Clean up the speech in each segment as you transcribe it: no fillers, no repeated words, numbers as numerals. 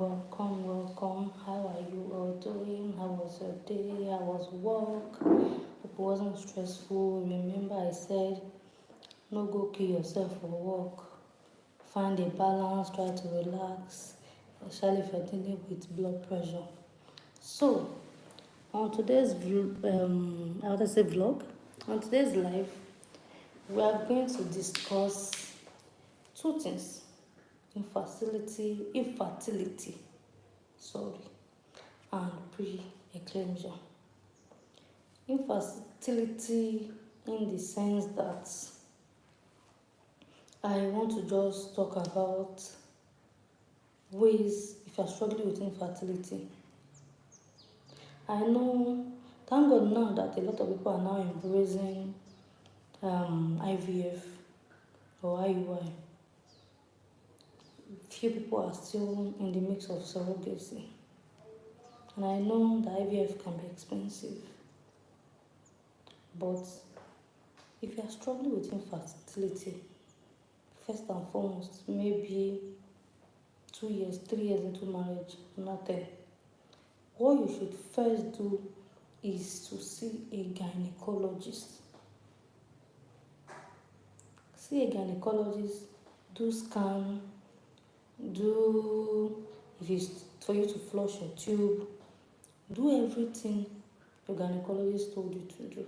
welcome. How are you all doing? How was your day? How was work? Hope it wasn't stressful. Remember, I said no go kill yourself for work. Find a balance, try to relax, especially if you're dealing with blood pressure. So, on today's vlog, on today's live, we are going to discuss two things: infertility, and pre-eclampsia. Infertility, in the sense that I want to just talk about ways if you're struggling with infertility. I know, thank God now that a lot of people are now embracing IVF or IUI. Few people are still in the mix of surrogacy. And I know the IVF can be expensive. But if you are struggling with infertility, first and foremost, maybe 2 years, 3 years into marriage, nothing. What you should first do is to see a gynecologist. See a gynecologist, do scan, if it's for you to flush your tube, do everything your gynecologist told you to do.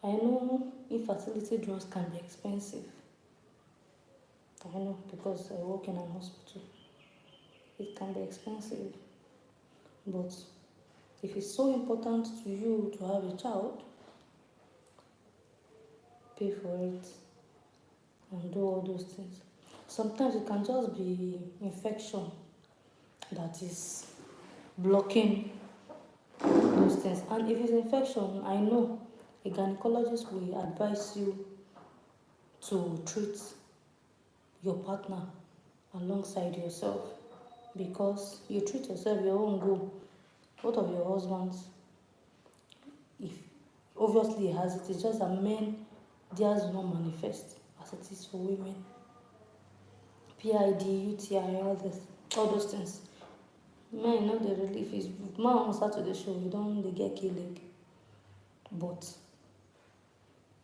I know infertility drugs can be expensive. I know, because I work in an hospital. It can be expensive. But if it's so important to you to have a child, pay for it and do all those things. Sometimes it can just be infection that is blocking those things. And if it's infection, I know a gynecologist will advise you to treat your partner alongside yourself, because you treat yourself, your own go. Both of your husbands, if obviously he has it, it's just that men, theirs do not manifest as it is for women. PID, UTI, all those things. Men know the relief is man on Saturday show, you don't they get killed. But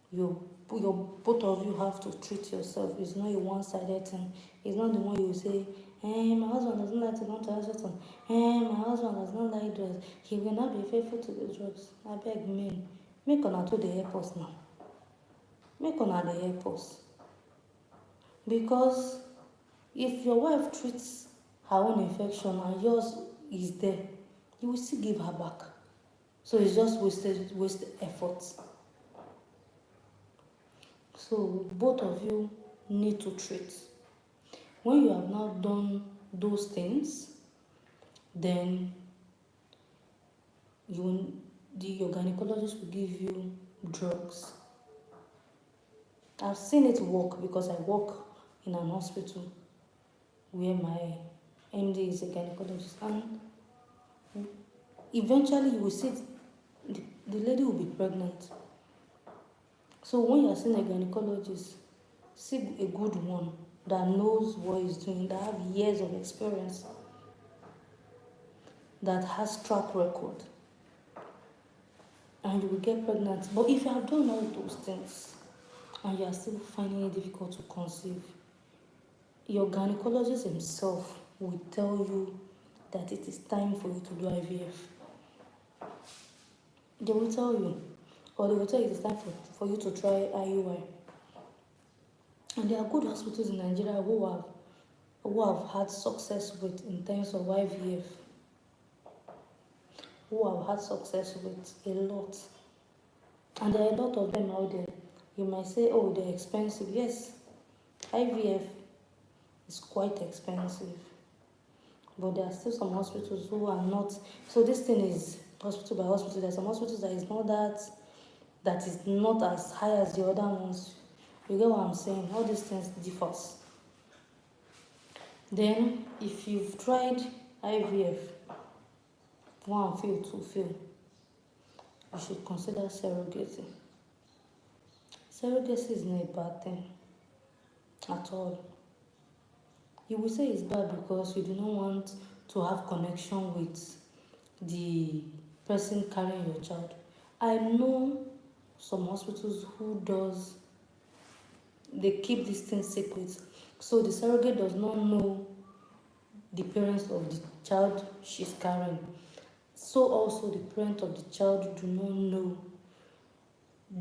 both of you have to treat yourself. It's not a one-sided thing. It's not the one you say, my husband doesn't like to go to hospital. My husband does not like drugs. He will not be faithful to the drugs. I beg men, make una to the airport now. Make una the airport. Because if your wife treats her own infection and yours is there, you will still give her back. So it's just wasted effort. So both of you need to treat. When you have now done those things, then your gynecologist will give you drugs. I've seen it work because I work in an hospital where my MD is a gynecologist, and eventually you will see the lady will be pregnant. So when you are seeing a gynecologist, see a good one that knows what he's doing, that have years of experience, that has track record, and you will get pregnant. But if you have done all those things and you are still finding it difficult to conceive, your gynecologist himself will tell you that it is time for you to do IVF. They will tell you, or they will tell you it is time for you to try IUI. And there are good hospitals in Nigeria who have had success with in terms of IVF. Who have had success with a lot. And there are a lot of them out there. You might say, oh, they're expensive. Yes, IVF is quite expensive. But there are still some hospitals who are not. So this thing is hospital by hospital. There are some hospitals that is not as high as the other ones. You get what I'm saying? All these things differ. Then, if you've tried IVF, 1 fail, 2 fail, you should consider surrogacy. Surrogacy is not a bad thing at all. You will say it's bad because you do not want to have connection with the person carrying your child. I know some hospitals who does, they keep these things secret, so the surrogate does not know the parents of the child she's carrying. So also the parent of the child do not know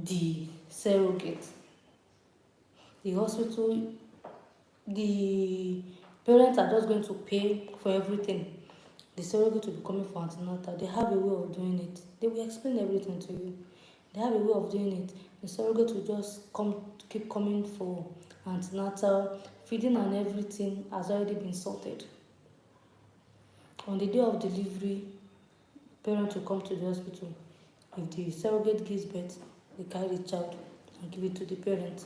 the surrogate. The hospital, the parents are just going to pay for everything. The surrogate will be coming for antenatal. They have a way of doing it. They will explain everything to you. They have a way of doing it. The surrogate will just keep coming for antenatal. Feeding and everything has already been sorted. On the day of delivery, parents will come to the hospital. If the surrogate gives birth, they carry the child and give it to the parent.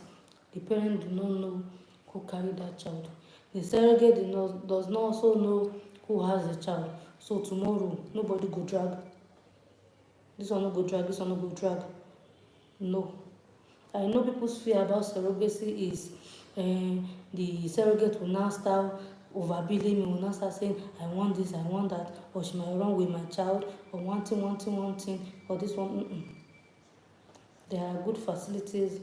The parent do not know who carried that child. The surrogate does not also know who has the child. So tomorrow, nobody go drag. This one no go drag, this one no go drag. No. I know people's fear about surrogacy is the surrogate will now start overbilling me, will now start saying, I want this, I want that, or she might run with my child, or one thing, or this one. There are good facilities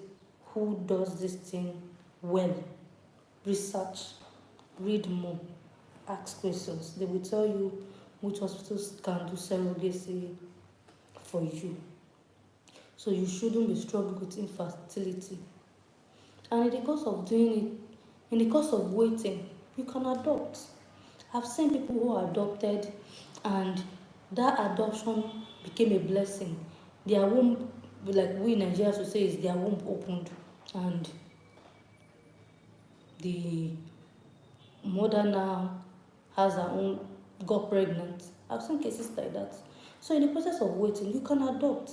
who does this thing well. Research, read more, ask questions. They will tell you which hospitals can do surrogacy for you. So you shouldn't be struggling with infertility. And in the course of doing it, in the course of waiting, you can adopt. I've seen people who adopted and that adoption became a blessing. Their womb, like we Nigerians would say, is their womb opened and the mother now has her own, got pregnant. I've seen cases like that. So in the process of waiting, you can adopt.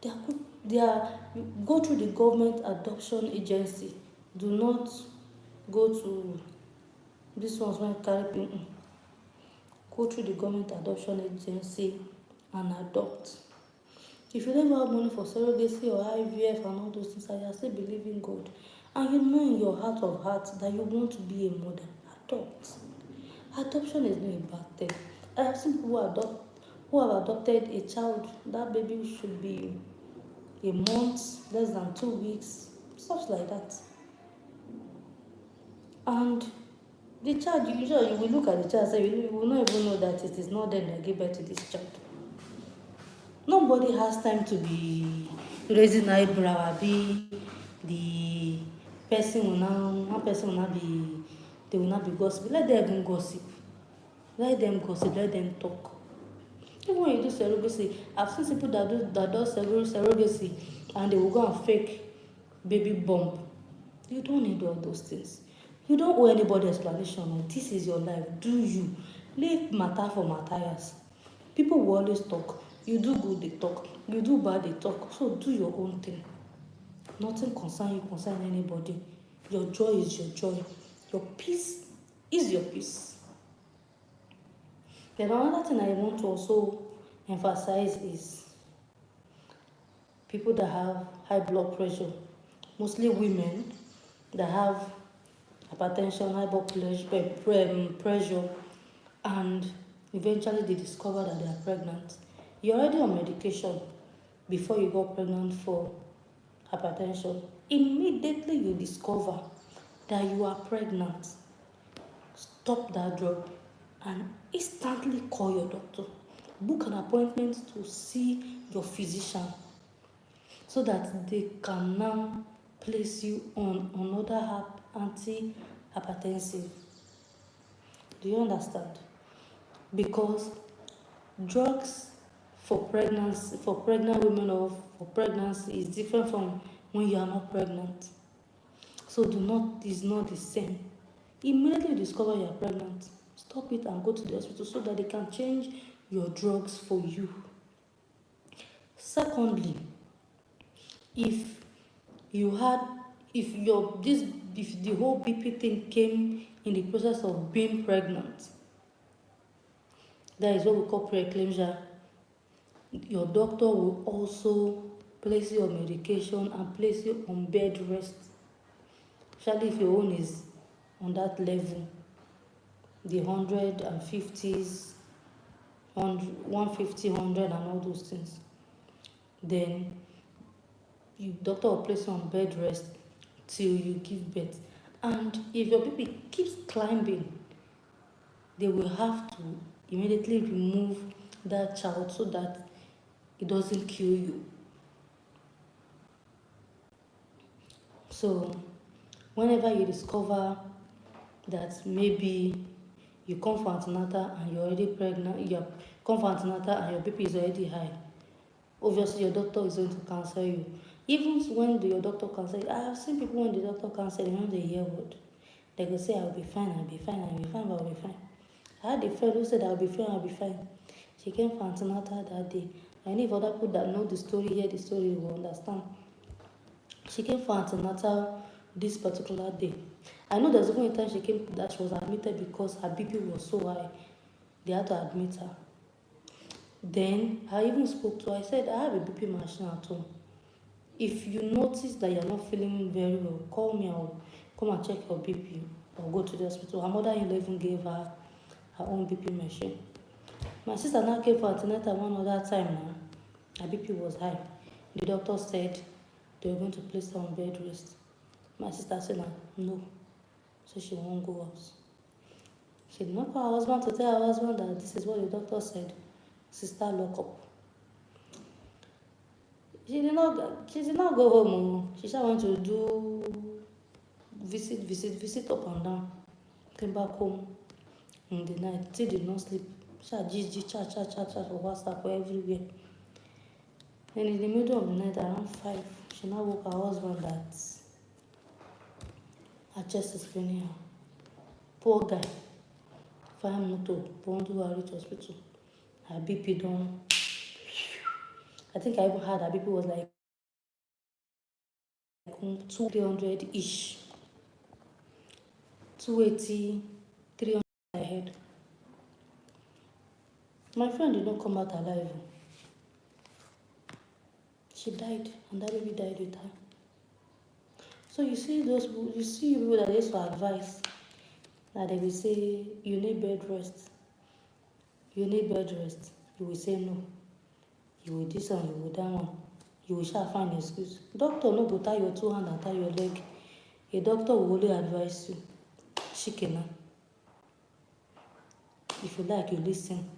Go through the government adoption agency. Do not go to this one's when carry people. Go through the government adoption agency and adopt. If you don't have money for surrogacy or IVF and all those things, and you are still believing God, and you know in your heart of hearts that you want to be a mother, adopt. Adoption is not a bad thing. I have seen people who have adopted a child. That baby should be a month, less than 2 weeks, stuff like that. And the child, you will look at the child and say, you will not even know that it is not them that gave birth to this child. Nobody has time to be raising eyebrow. The person will now, one person will not be, they will not be gossiping. Let them even gossip. Let them gossip. Let them talk. Even when you do surrogacy, I've seen people that do surrogacy and they will go and fake baby bump. You don't need all those things. You don't owe anybody explanation. This is your life. Do you. Leave matter for Matthias. People will always talk. You do good, they talk. You do bad, they talk. So do your own thing. Nothing concern you, concern anybody. Your joy is your joy. Your peace is your peace. Then another thing I want to also emphasize is people that have high blood pressure, mostly women that have hypertension, high blood pressure, and eventually they discover that they are pregnant. You're already on medication before you got pregnant for hypertension. Immediately you discover that you are pregnant, stop that drug and instantly call your doctor. Book an appointment to see your physician so that they can now place you on another antihypertensive. Do you understand? Because drugs for pregnancy, for pregnant women or for pregnancy is different from when you are not pregnant. So it's not the same. Immediately you discover you are pregnant, stop it and go to the hospital so that they can change your drugs for you. Secondly, if the whole BP thing came in the process of being pregnant, that is what we call preeclampsia, your doctor will also place you on medication and place you on bed rest, especially if your own is on that level. the 150s, 150, 100 and all those things. Then doctor will place you on bed rest till you give birth. And if your baby keeps climbing, they will have to immediately remove that child so that it doesn't kill you. So whenever you discover that maybe you come for antenatal and you're already pregnant, you come for antenatal and your baby is already high, obviously your doctor is going to counsel you. Even when your doctor counsel you, I have seen people when the doctor counsel them, when they hear word, they go say, I'll be fine, I'll be fine, I'll be fine, but I'll be fine. I had a friend who said, I'll be fine, I'll be fine. She came for antenatal that day. And if other people that know the story, hear the story, will understand. She came for antenatal this particular day. I know there's even a time she came that she was admitted because her BP was so high. They had to admit her. Then I even spoke to her. I said, I have a BP machine at home. If you notice that you're not feeling very well, call me. I'll come and check your BP or go to the hospital. Her mother-in-law even gave her her own BP machine. My sister now came for antenatal one other time now. Her BP was high. The doctor said they were going to place her on bed rest. My sister said no. So she won't go out. She did not call her husband to tell her husband that this is what the doctor said. Sister, lock up. She did not go home. She just went to do visit up and down. Came back home in the night. She did not sleep. She had chat for WhatsApp or everywhere. Then in the middle of the night, around 5, she now woke her husband that her chest is paining her. Poor guy. 5 motor, bundle her reach hospital. Her BP done. I think I even heard her BP was like 200-ish. 280, 300 ahead. My friend did not come out alive. She died, and that baby died with her. So you see people that used to advise that they will say, you need bed rest. You need bed rest. You will say no. You will this one, you will that one. You will shall find an excuse. Doctor no go tie your 2 hands and tie your leg. A doctor will only advise you. Shikena. If you like, you listen.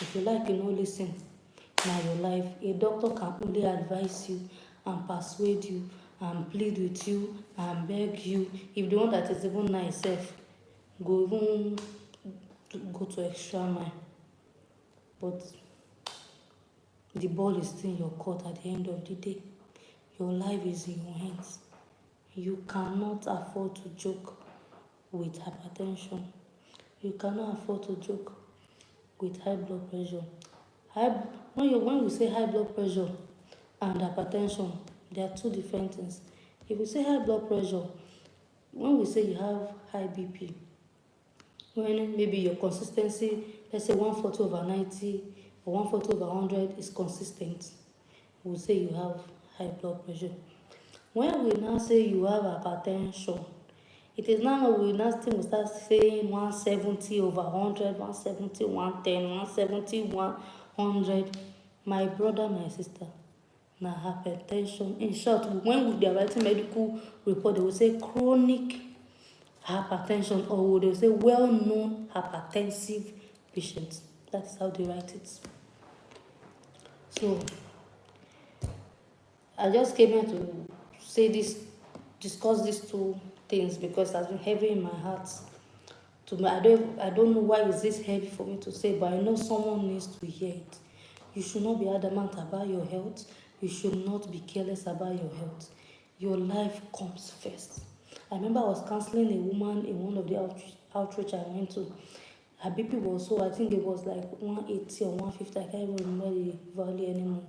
If you like, you no listen. Now your life. A doctor can only advise you and persuade you and plead with you and beg you. If the one that is even nice self, go to extra mile. But the ball is still in your court at the end of the day. Your life is in your hands. You cannot afford to joke with hypertension. You cannot afford to joke with high blood pressure. When we say high blood pressure and hypertension, they are two different things. If we say high blood pressure, when we say you have high BP, when maybe your consistency, let's say 140/90 or 140/100 is consistent, we'll say you have high blood pressure. When we now say you have hypertension, it is now we now still start saying 170/100, 170, 110, 170, 100. My brother, my sister, now hypertension. In short, when they are writing medical report, they will say chronic hypertension, or they will say well-known hypertensive patients. That's how they write it. So I just came here to say this, discuss these two things because it has been heavy in my heart. To me, I don't know why is this heavy for me to say, but I know someone needs to hear it. You should not be adamant about your health. You should not be careless about your health. Your life comes first. I remember I was counseling a woman in one of the outreach I went to. Her BP was so, I think it was like 180 or 150. I can't even remember the value anymore.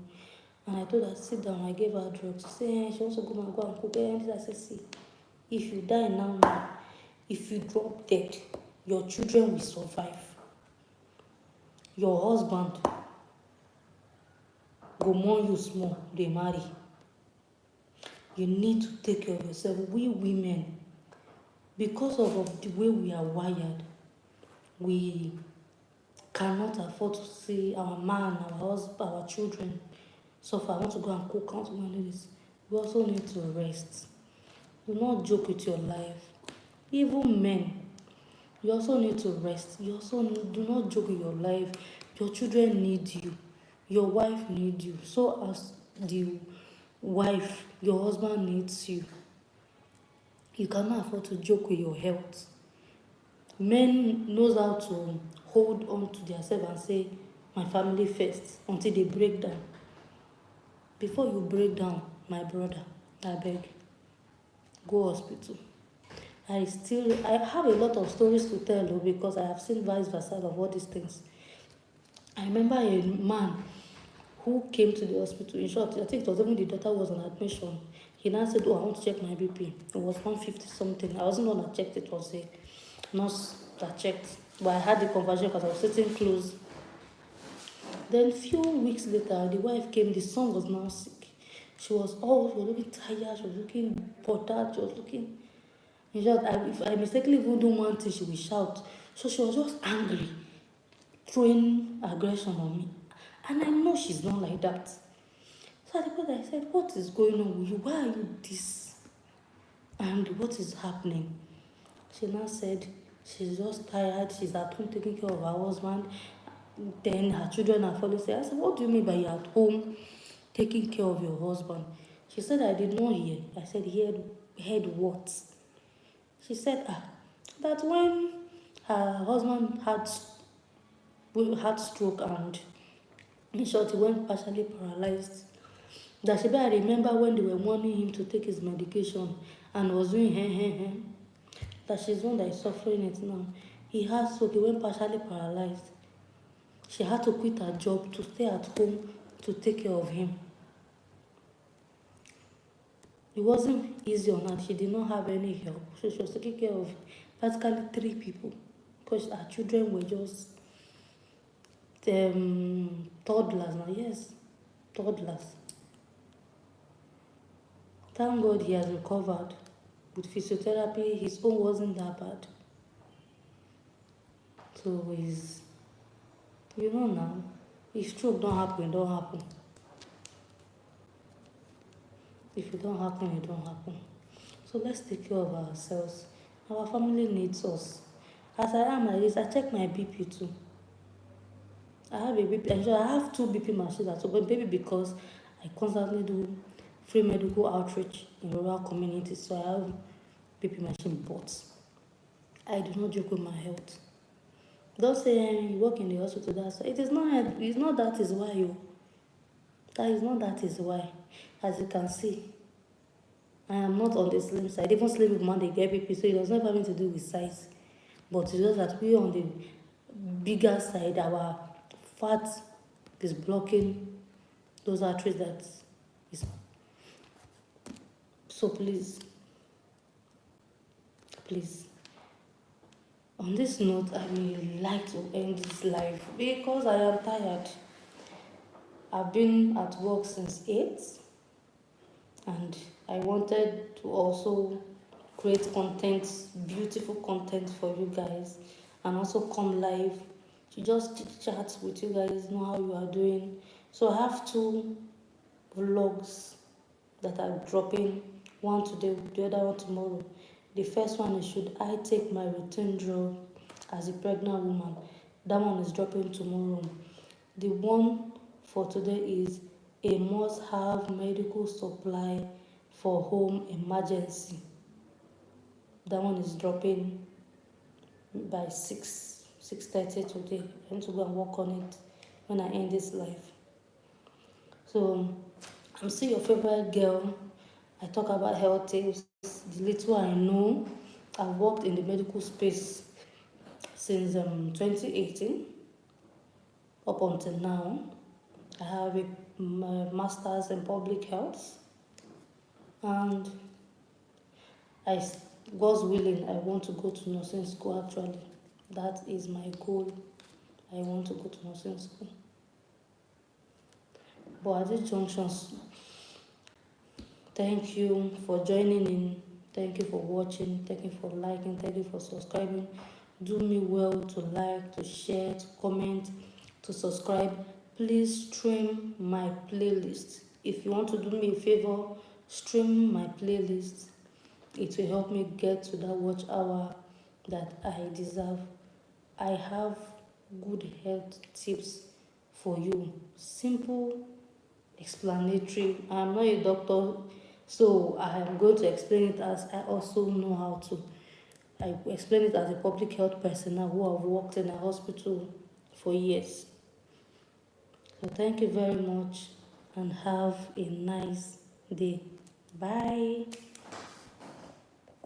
And I told her, sit down. I gave her drugs. She said, she also go and cook. And I said, see, if you die now, if you drop dead, your children will survive. Your husband go mourn you small, they marry. You need to take care of yourself. We women, because of the way we are wired, we cannot afford to see our man, our husband, our children suffer. I want to go and cook, I want to go and do this. We also need to rest. Do not joke with your life. Even men, you also need to rest. You also do not joke with your life. Your children need you. Your wife needs you. So as the wife, your husband needs you. You cannot afford to joke with your health. Men knows how to hold on to themselves and say, my family first, until they break down. Before you break down, my brother, I beg, go hospital. I have a lot of stories to tell though, because I have seen vice versa of all these things. I remember a man who came to the hospital. In short, I think it was even the daughter was on admission. He now said, oh, I want to check my BP. It was 150 something. I wasn't the one that checked it, was a nurse that checked. But I had the conversation because I was sitting close. Then few weeks later, the wife came, the son was now sick. She was looking tired, she was looking bothered, she was looking... In short, if I mistakenly even do one thing, she will shout. So she was just angry, throwing aggression on me. And I know she's not like that. So at the point I said, what is going on with you? Why are you this? And what is happening? She now said, she's just tired, she's at home taking care of her husband. Then her children are following. I said, what do you mean by you're at home taking care of your husband? She said, I did not hear. I said, heard what? She said, that when her husband had stroke and in short, he went partially paralyzed. That I remember when they were warning him to take his medication and was doing that she's one that is suffering it now. He had stroke, he went partially paralyzed. She had to quit her job to stay at home to take care of him. It wasn't easy on her. She did not have any help. So she was taking care of practically 3 people because her children were just toddlers now. Yes, toddlers. Thank God he has recovered. With physiotherapy, his own wasn't that bad. So he's, now, if stroke don't happen, it don't happen. If it don't happen, it don't happen. So let's take care of ourselves. Our family needs us. As I am like this, I check my BP too. I have a BP. I have 2 BP machines at home, maybe because I constantly do free medical outreach in rural communities. So I have BP machine, but I do not joke with my health. Don't say you work in the hospital. That's it is not. It's not that is why you. That is not that is why. As you can see, I am not on the slim side. Even slim women they get BP, so it does not have anything to do with size. But it's just that we on the bigger side, our fat is blocking those arteries that is. So please, on this note, I would like to end this live because I am tired. I've been at work since 8 and I wanted to also create content, beautiful content for you guys, and also come live to just chat with you guys, know how you are doing. So I have 2 vlogs that I'm dropping, one today, the other one tomorrow. The first one is should I take my routine drug as a pregnant woman. That one is dropping tomorrow. The one for today is a must-have medical supply for home emergency. That one is dropping by 6:30 today. I need to go and work on it when I end this live. So I'm still your favorite girl. I talk about health tips, the little I know. I've worked in the medical space since 2018 up until now. I have a master's in public health, and God's willing, I want to go to nursing school actually. That is my goal. I want to go to nursing school. But at this junction, thank you for joining in. Thank you for watching. Thank you for liking. Thank you for subscribing. do me well to like, to share, to comment, to subscribe. Please stream my playlist. If you want to do me a favor, stream my playlist. It will help me get to that watch hour that I deserve. I have good health tips for you. Simple, explanatory. I am not a doctor, so I am going to explain it as I also know how to. I explain it as a public health personnel who have worked in a hospital for years. So thank you very much and have a nice day. Bye.